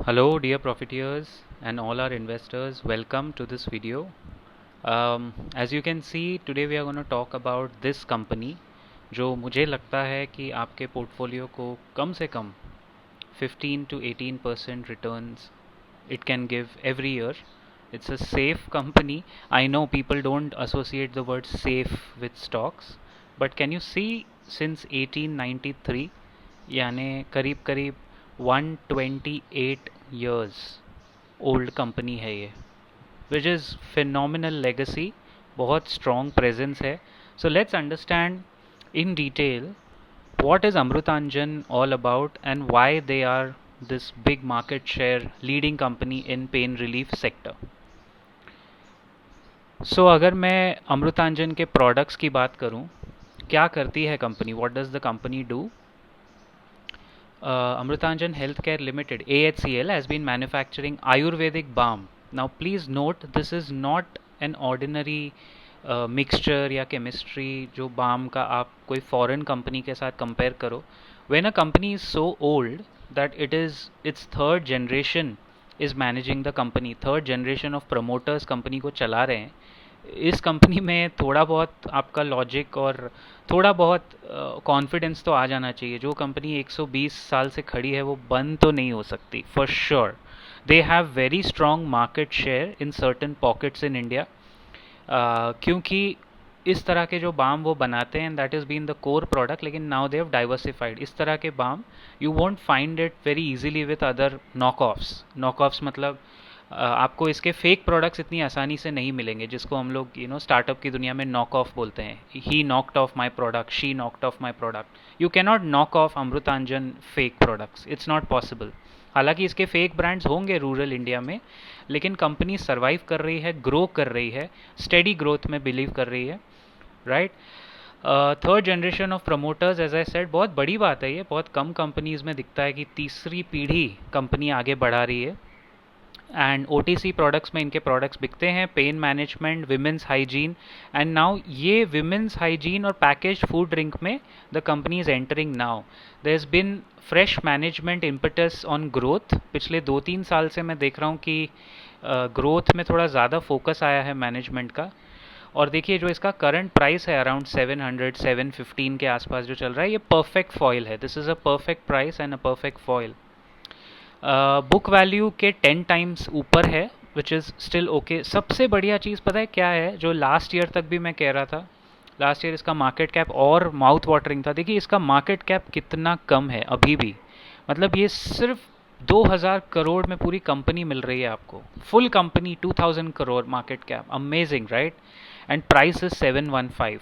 Hello, dear profiteers and all our investors. Welcome to this video. As you can see, today we are going to talk about this company जो मुझे लगता है कि आपके portfolio को कम से कम 15 to 18% returns it can give every year. It's a safe company. I know people don't associate the word safe with stocks, but can you see since 1893 यानी करीब करीब 128 years ओल्ड कंपनी है ये, विच इज़ फिनोमिनल लेगेसी, बहुत strong presence है. So let's understand in detail what is Amrutanjan all about and why they are this big market share leading company in pain relief sector. So अगर मैं अमृतांजन के products की बात करूं, क्या करती है company, what does the company do? Amrutanjan Healthcare Limited (AHCL) has been manufacturing Ayurvedic balm. Now please note, this is not an ordinary mixture या chemistry जो balm का आप कोई foreign company के साथ compare करो. When a company is so old that it is its third generation is managing the company, third generation of promoters company को चला रहे हैं, इस कंपनी में थोड़ा बहुत आपका लॉजिक और थोड़ा बहुत कॉन्फिडेंस तो आ जाना चाहिए. जो कंपनी 120 साल से खड़ी है वो बंद तो नहीं हो सकती, for sure. They have very strong market share in certain pockets in India, क्योंकि इस तरह के जो बाम वो बनाते हैं that is been the core product. लेकिन नाउ दे हैव डाइवर्सिफाइड. इस तरह के balm you won't find it very easily with other knock offs. Knock offs मतलब आपको इसके फेक प्रोडक्ट्स इतनी आसानी से नहीं मिलेंगे, जिसको हम लोग स्टार्टअप की दुनिया में नॉक ऑफ बोलते हैं. ही knocked of my product, she knocked of my product. You can not knock off Amrutanjan fake products, it's not possible. हालांकि इसके फेक ब्रांड्स होंगे रूरल इंडिया में, लेकिन कंपनी सर्वाइव कर रही है, ग्रो कर रही है, स्टेडी ग्रोथ में बिलीव कर रही है, right. Third generation of promoters, as I said, बहुत बड़ी बात है ये. बहुत कम कंपनीज में दिखता है कि तीसरी पीढ़ी कंपनी आगे बढ़ा रही है. एंड OTC प्रोडक्ट्स में इनके प्रोडक्ट्स बिकते हैं, pain management, women's hygiene. And now ये विमेंस हाइजीन और पैकेज फूड ड्रिंक में the company is entering now. There has been fresh management impetus on growth. पिछले 2-3 साल से मैं देख रहा हूँ कि ग्रोथ में थोड़ा ज़्यादा फोकस आया है मैनेजमेंट का. और देखिए जो इसका करंट प्राइस है अराउंड 700-715 के आसपास जो चल रहा है, ये परफेक्ट फॉइल है. This is a perfect price and a perfect foil. Book value के 10 टाइम्स ऊपर है, विच इज़ स्टिल ओके. सबसे बढ़िया चीज़ पता है क्या है, जो लास्ट ईयर तक भी मैं कह रहा था, लास्ट ईयर इसका मार्केट कैप और माउथ वाटरिंग था. देखिए इसका मार्केट कैप कितना कम है अभी भी. मतलब ये सिर्फ 2000 करोड़ में पूरी कंपनी मिल रही है आपको, full company 2000 crore market cap. Amazing, right. And price is 715.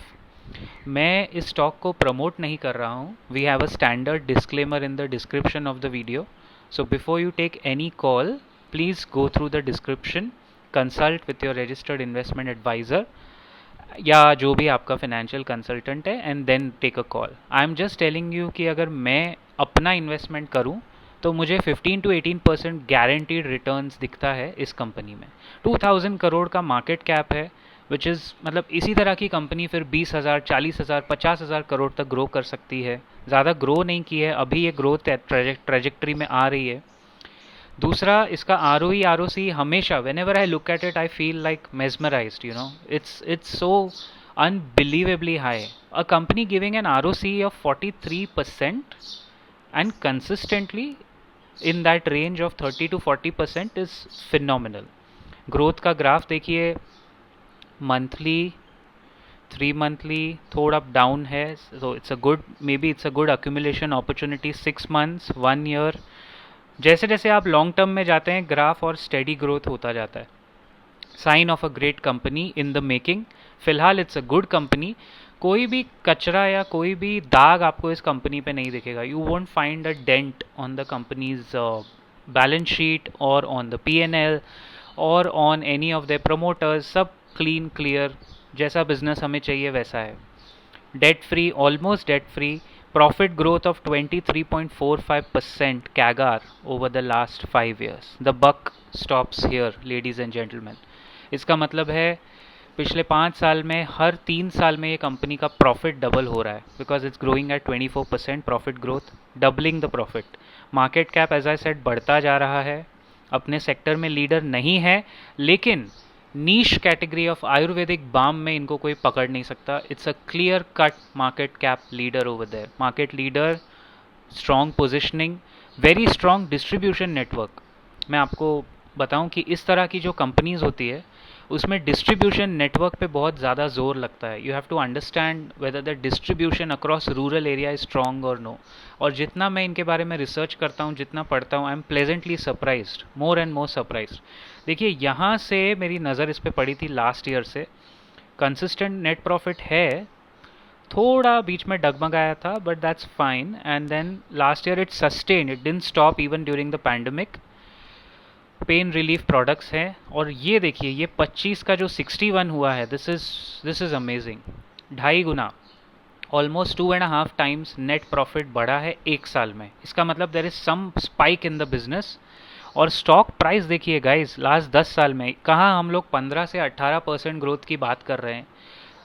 मैं इस स्टॉक को प्रमोट नहीं कर रहा हूँ. We have a standard disclaimer in the description of the video. So before you take any call, please go through the description, consult with your registered investment advisor या जो भी आपका financial consultant है, and then take a call. I am just telling you कि अगर मैं अपना investment करूँ तो मुझे 15 to 18% guaranteed returns दिखता है इस कंपनी में. 2000 करोड़ का मार्केट कैप है, विच इज़ मतलब इसी तरह की कंपनी फिर 20,000, 40,000, 50,000 करोड़ तक ग्रो कर सकती है. ज़्यादा ग्रो नहीं की है अभी, ये ग्रोथ ट्रेजेक्ट्री में आ रही है. दूसरा, इसका ROE ROC हमेशा, when ever I look at it I feel like mesmerised. It's so unbelievably high. A company giving an ROCE of 43% and consistently in that range of 30 to 40% is phenomenal. Growth का graph देखिए, monthly, 3 monthly थोड़ा down है. So it's a good, may be it's a good accumulation opportunity. 6 months, 1 year, जैसे जैसे आप long term में जाते हैं ग्राफ और स्टेडी ग्रोथ होता जाता है. Sign of a great company in the making. फिलहाल इट्स अ गुड कंपनी. कोई भी कचरा या कोई भी दाग आपको इस कंपनी पे नहीं दिखेगा. You won't find a dent on the company's balance sheet और ऑन द P&L और on any of the promoters. सब क्लीन क्लियर, जैसा बिजनेस हमें चाहिए वैसा है. Debt free, almost debt free. Profit growth of 23.45% CAGR over the last 5 years. The buck stops here, ladies and gentlemen. इसका मतलब है पिछले 5 साल में हर 3 साल में ये कंपनी का प्रॉफिट डबल हो रहा है, because it's growing at 24% profit growth, doubling the profit. Market cap as I said बढ़ता जा रहा है, अपने सेक्टर में लीडर नहीं है, लेकिन niche category of Ayurvedic balm में इनको कोई पकड़ नहीं सकता. It's a clear cut market cap leader over there. Market leader, strong positioning, very strong distribution network. मैं आपको बताऊं कि इस तरह की जो कंपनीज होती है उसमें डिस्ट्रीब्यूशन नेटवर्क पे बहुत ज़्यादा जोर लगता है. You have to understand whether the distribution across rural area is strong और नो. और जितना मैं इनके बारे में रिसर्च करता हूँ, जितना पढ़ता हूँ, I am pleasantly surprised, more and more surprised. देखिए यहाँ से मेरी नज़र इस पर पड़ी थी लास्ट ईयर से. कंसिस्टेंट नेट प्रॉफिट है, थोड़ा बीच में डगमगाया था but that's fine. And then last year it sustain, it didn't stop even during the pandemic. Pain relief products हैं. और ये देखिए, ये 25 का जो 61 हुआ है, दिस इज़ अमेजिंग. 2.5 गुना, ऑलमोस्ट 2.5 टाइम्स नेट प्रॉफिट बढ़ा है एक साल में. इसका मतलब there is some spike in the business. और स्टॉक प्राइस देखिए गाइस, लास्ट 10 साल में कहाँ हम लोग 15 से 18% ग्रोथ की बात कर रहे हैं.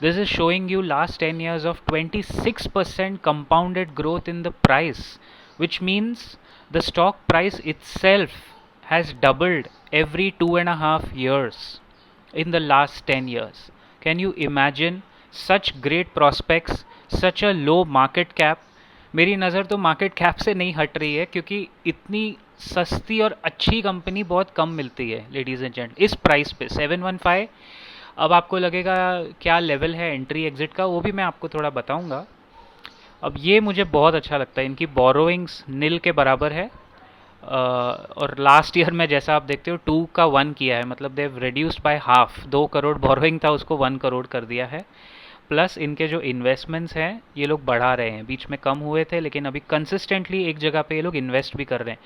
This is showing you last 10 years of 26% compounded growth in the price, which means the stock price itself has doubled every 2.5 years in the last 10 years. Can you imagine such great prospects, such a low market cap? मेरी नज़र तो market cap से नहीं हट रही है, क्योंकि इतनी सस्ती और अच्छी कंपनी बहुत कम मिलती है लेडीज़ एंड जेंट इस प्राइस पे 715. अब आपको लगेगा क्या लेवल है एंट्री एग्जिट का, वो भी मैं आपको थोड़ा बताऊंगा. अब ये मुझे बहुत अच्छा लगता है, इनकी बोरोइंग्स नील के बराबर है. और लास्ट ईयर में जैसा आप देखते हो 2 का 1 किया है, मतलब they've reduced by half. 2 crore borrowing था, उसको 1 करोड़ कर दिया है. प्लस इनके जो इन्वेस्टमेंट्स हैं ये लोग बढ़ा रहे हैं. बीच में कम हुए थे लेकिन अभी कंसिस्टेंटली एक जगह पे ये लोग इन्वेस्ट भी कर रहे हैं.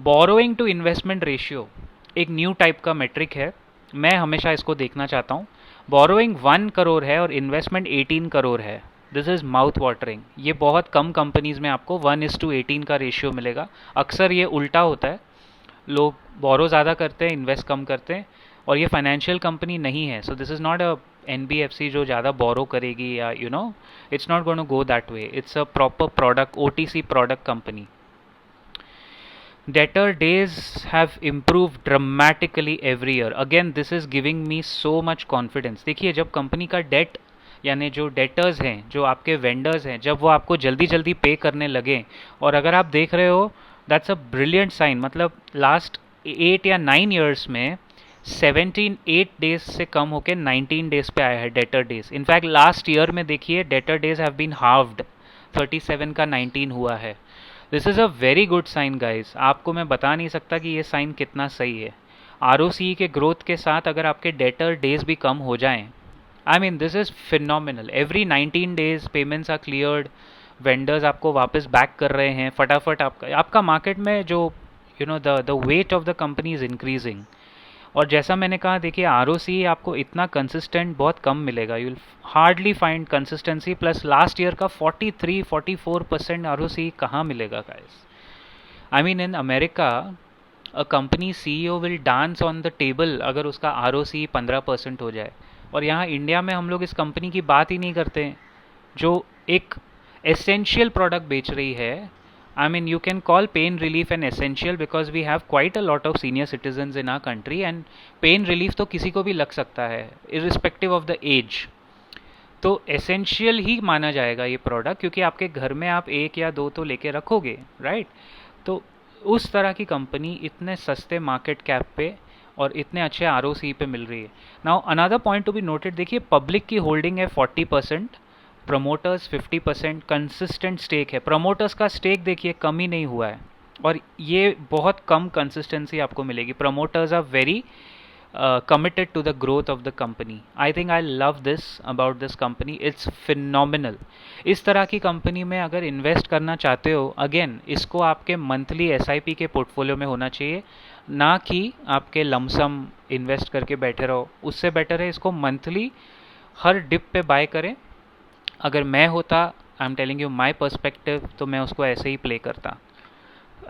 बोरोइंग टू इन्वेस्टमेंट रेशियो एक न्यू टाइप का मेट्रिक है, मैं हमेशा इसको देखना चाहता हूँ. बोरोइंग 1 करोड़ है और इन्वेस्टमेंट 18 करोड़ है. This is mouth watering. ये बहुत कम कंपनीज में आपको 1:18 का रेशियो मिलेगा. अक्सर ये उल्टा होता है, लोग बोरो ज़्यादा करते हैं, इन्वेस्ट कम करते हैं. और ये फाइनेंशियल कंपनी नहीं है, so this is not a NBFC जो ज़्यादा बोरो करेगी, या you know it's not going to go that way. It's a proper product, OTC product company. Debtor days have improved dramatically every year. Again, this is giving me so much confidence. देखिए, जब company का date यानी जो debtors हैं, जो आपके vendors हैं, जब वो आपको जल्दी जल्दी पे करने लगे, और अगर आप देख रहे हो दैट्स अ ब्रिलियंट साइन. मतलब लास्ट 8 या 9 ईयर्स में 8 डेज से कम होकर 19 डेज पे आया है debtor days. In fact last year में देखिए debtor days have been halved, 37 का 19 हुआ है. This is a very good sign guys. आपको मैं बता नहीं सकता कि ये साइन कितना सही है. ROCE के ग्रोथ के साथ अगर आपके डेटर डेज भी कम हो जाएं, I mean this is phenomenal. Every 19 days payments are cleared, vendors आपको वापस बैक कर रहे हैं फटाफट. आपका मार्केट में जो you know the weight of the company is increasing. और जैसा मैंने कहा, देखिए ROCE आपको इतना कंसिस्टेंट बहुत कम मिलेगा. You will hardly find consistency. Plus last year का 43-44% ROCE कहाँ मिलेगा guys? I mean in America a company CEO will dance on the table अगर उसका ROCE 15% हो जाए. और यहाँ इंडिया में हम लोग इस कंपनी की बात ही नहीं करते हैं, जो एक एसेंशियल प्रोडक्ट बेच रही है. I mean, you can call pain relief an essential because we have quite a lot of senior citizens in our country, and pain relief तो किसी को भी लग सकता है irrespective of the age. तो essential ही माना जाएगा ये प्रोडक्ट, क्योंकि आपके घर में आप 1 या 2 तो लेके रखोगे, राइट? तो उस तरह की कंपनी इतने सस्ते मार्केट कैप पे और इतने अच्छे ROCE पे मिल रही है. Now another point to be noted, देखिए पब्लिक की होल्डिंग है 40%, प्रमोटर्स 50%, कंसिस्टेंट स्टेक है. प्रमोटर्स का स्टेक देखिए कम ही नहीं हुआ है, और ये बहुत कम कंसिस्टेंसी आपको मिलेगी. Promoters are very committed to the growth of the company. I think I love this about this company. It's phenomenal. इस तरह की कंपनी में अगर इन्वेस्ट करना चाहते हो, अगेन इसको आपके मंथली SIP के पोर्टफोलियो में होना चाहिए, ना कि आपके लमसम इन्वेस्ट करके बैठे रहो. उससे बेटर है इसको मंथली हर डिप पे बाय करें. अगर मैं होता, I am telling you my perspective, तो मैं उसको ऐसे ही प्ले करता.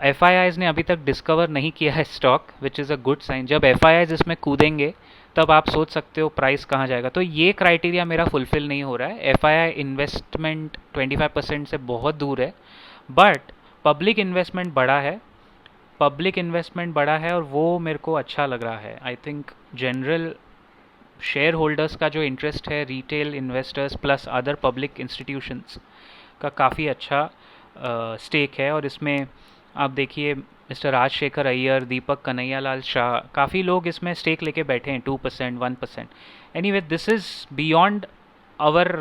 FIIs ने अभी तक डिस्कवर नहीं किया है stock, which is a good sign. जब FIIs इसमें कूदेंगे तब आप सोच सकते हो प्राइस कहाँ जाएगा. तो ये क्राइटेरिया मेरा फुलफिल नहीं हो रहा है. FII इन्वेस्टमेंट 25% से बहुत दूर है, बट पब्लिक इन्वेस्टमेंट बड़ा है और वो मेरे को अच्छा लग रहा है। I think general shareholders का जो इंटरेस्ट है, retail investors plus other public institutions का काफ़ी अच्छा स्टेक है। और इसमें आप देखिए मिस्टर राजशेखर अय्यर, दीपक कन्हैयालाल शाह, काफ़ी लोग इसमें स्टेक लेके बैठे हैं, 2%, 1%। Anyway, this is beyond our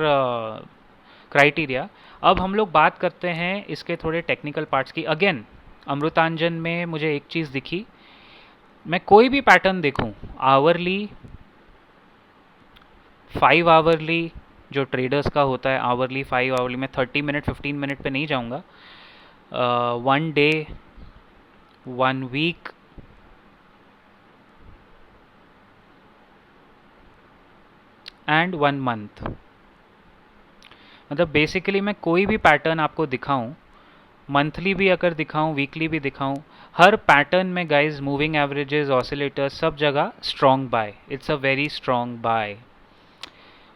criteria. अब हम लोग बात करते हैं इसके थोड़े टेक्निकल पार्ट्स की। अगेन, अमृतांजन में मुझे एक चीज़ दिखी, मैं कोई भी पैटर्न देखूं, आवरली, 5 आवरली जो ट्रेडर्स का होता है, आवरली, 5 आवरली, मैं 30 मिनट 15 मिनट पे नहीं जाऊंगा, 1 डे, 1 वीक, एंड 1 मंथ। मतलब बेसिकली मैं कोई भी पैटर्न आपको दिखाऊं, मंथली भी अगर दिखाऊं, वीकली भी दिखाऊं, हर पैटर्न में गाइज मूविंग एवरेजेस, ऑसिलेटर्स, सब जगह strong bye, it's a very strong bye,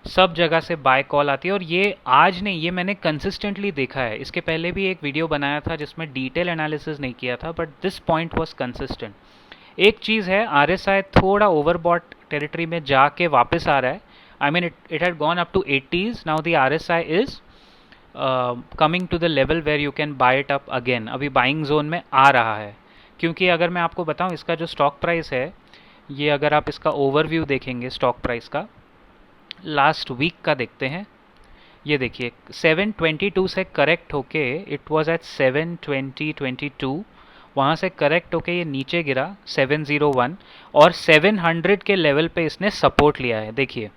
सब जगह से बाय कॉल आती है। और ये आज नहीं, ये मैंने कंसिस्टेंटली देखा है। इसके पहले भी एक वीडियो बनाया था जिसमें डिटेल एनालिसिस नहीं किया था, but this point was consistent. एक चीज़ है, आरएसआई थोड़ा ओवरबॉट टेरिटरी में जाके वापस आ रहा है। I mean it had gone up to 80s, now the RSI is coming to the level where you can buy it up again. अभी बाइंग जोन में आ रहा है, क्योंकि अगर मैं आपको बताऊं इसका जो स्टॉक प्राइस है, ये अगर आप इसका ओवरव्यू देखेंगे स्टॉक प्राइस का, लास्ट वीक का देखते हैं, ये देखिए 722 से करेक्ट होके इट वाज एट 720-22, वहाँ से करेक्ट होके ये नीचे गिरा 701 और 700 के लेवल पे इसने सपोर्ट लिया है। देखिए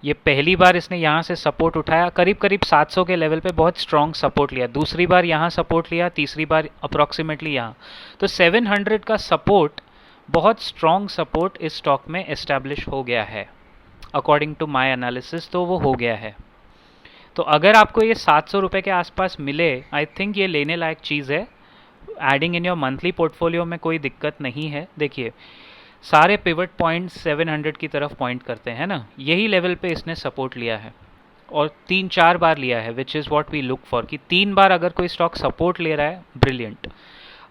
ये पहली बार इसने यहाँ से सपोर्ट उठाया, करीब करीब 700 के लेवल पे बहुत स्ट्रॉन्ग सपोर्ट लिया, दूसरी बार यहाँ सपोर्ट लिया, तीसरी बार अप्रॉक्सीमेटली यहाँ। तो 700 का सपोर्ट, बहुत स्ट्रॉन्ग सपोर्ट इस स्टॉक में एस्टैब्लिश हो गया है अकॉर्डिंग टू माई एनालिसिस, तो वो हो गया है। तो अगर आपको ये 700 रुपये के आसपास मिले, आई थिंक ये लेने लायक चीज़ है। Adding in your monthly portfolio में कोई दिक्कत नहीं है। देखिए सारे पिवट पॉइंट्स 700 की तरफ पॉइंट करते हैं ना, यही लेवल पे इसने सपोर्ट लिया है और 3-4 बार लिया है, which is what we look for, कि 3 बार अगर कोई स्टॉक सपोर्ट ले रहा है, ब्रिलियंट।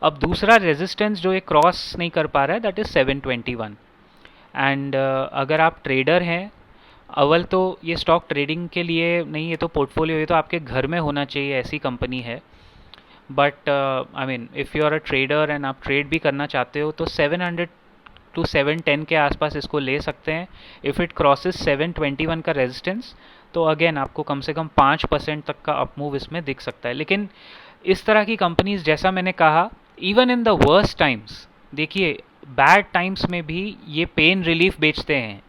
अब दूसरा रेजिस्टेंस जो ये क्रॉस नहीं कर पा रहा है, दैट इज़ 721। एंड अगर आप ट्रेडर हैं, अव्वल तो ये स्टॉक ट्रेडिंग के लिए नहीं, ये तो पोर्टफोलियो, ये तो आपके घर में होना चाहिए, ऐसी कंपनी है। But I mean if you are a trader and आप ट्रेड भी करना चाहते हो, तो 700 टू 710 के आसपास इसको ले सकते हैं। इफ़ इट क्रॉसेस 721 का रेजिस्टेंस, तो अगेन आपको कम से कम 5% तक का अप मूव इसमें दिख सकता है। लेकिन इस तरह की कंपनीज, जैसा मैंने कहा, even in the worst times, देखिए बैड टाइम्स में भी ये पेन रिलीफ बेचते हैं।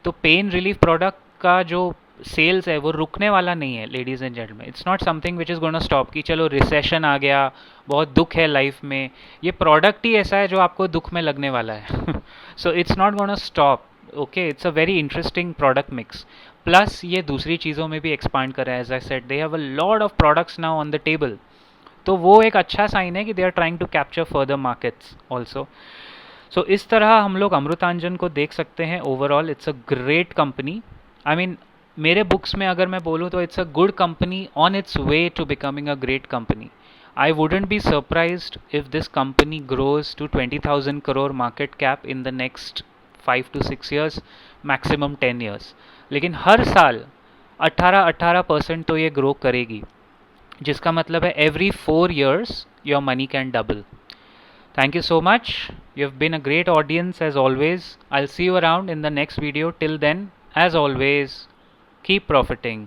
तो पेन रिलीफ प्रोडक्ट का जो सेल्स है वो रुकने वाला नहीं है ladies and gentleman. It's not something which is gonna stop कि चलो रिसेशन आ गया, बहुत दुख है लाइफ में, ये प्रोडक्ट ही ऐसा है जो आपको दुख में लगने वाला है। So it's not gonna stop. Okay, it's a very interesting product mix. Plus ये दूसरी चीज़ों में भी एक्सपांड कर रहा है, as I said they have a lot of products now on the table. तो वो एक अच्छा साइन है कि they are trying to capture further markets also. So इस तरह हम लोग अमृतांजन को देख सकते हैं। Overall it's a great company. I mean मेरे बुक्स में अगर मैं बोलूँ तो it's a good company on its way to becoming a great company. I wouldn't be surprised if this company grows to 20,000 crore market cap in the next 5 to 6 years, maximum 10 years. लेकिन हर साल 18% तो ये grow करेगी, जिसका मतलब है every 4 years your money can double. Thank you so much. You've been a great audience as always. I'll see you around in the next video. Till then, as always, keep profiting.